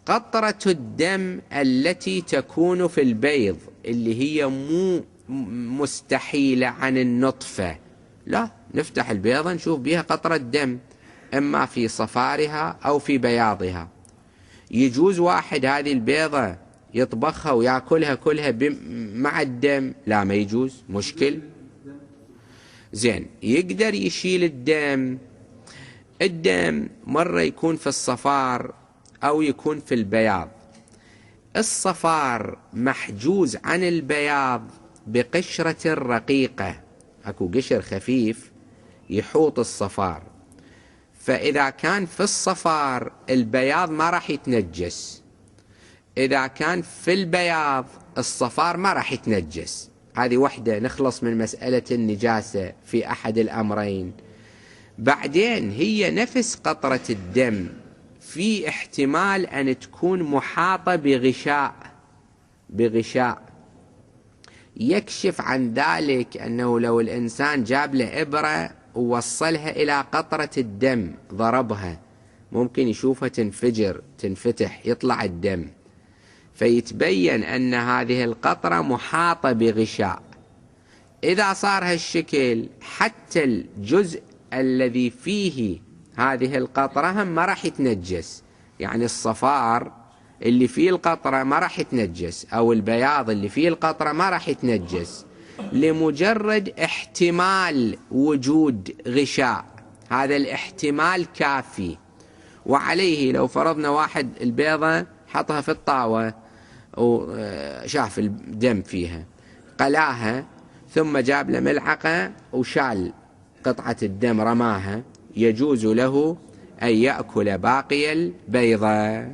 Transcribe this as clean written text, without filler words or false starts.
قطرة الدم التي تكون في البيض اللي هي مو مستحيلة عن النطفة، لا، نفتح البيضة نشوف بها قطرة دم إما في صفارها أو في بياضها. يجوز واحد هذه البيضة يطبخها ويأكلها كلها مع الدم؟ لا، ما يجوز، مشكل. زين، يقدر يشيل الدم. الدم مرة يكون في الصفار أو يكون في البياض. الصفار محجوز عن البياض بقشرة رقيقة، أكو قشر خفيف يحوط الصفار، فإذا كان في الصفار البياض ما راح يتنجس، إذا كان في البياض الصفار ما راح يتنجس. هذه وحدة، نخلص من مسألة النجاسة في أحد الأمرين. بعدين هي نفس قطرة الدم في احتمال أن تكون محاطة بغشاء يكشف عن ذلك أنه لو الإنسان جاب له إبرة ووصلها إلى قطرة الدم ضربها ممكن يشوفها تنفتح يطلع الدم، فيتبين أن هذه القطرة محاطة بغشاء. إذا صار هالشكل حتى الجزء الذي فيه هذه القطرة هم ما راح يتنجس، يعني الصفار اللي فيه القطرة ما راح يتنجس أو البياض اللي فيه القطرة ما راح يتنجس، لمجرد احتمال وجود غشاء. هذا الاحتمال كافي. وعليه لو فرضنا واحد البيضة حطها في الطاوة وشاف الدم فيها، قلاها ثم جاب له ملعقة وشال قطعة الدم رماها، يجوز له أن يأكل باقي البيضة.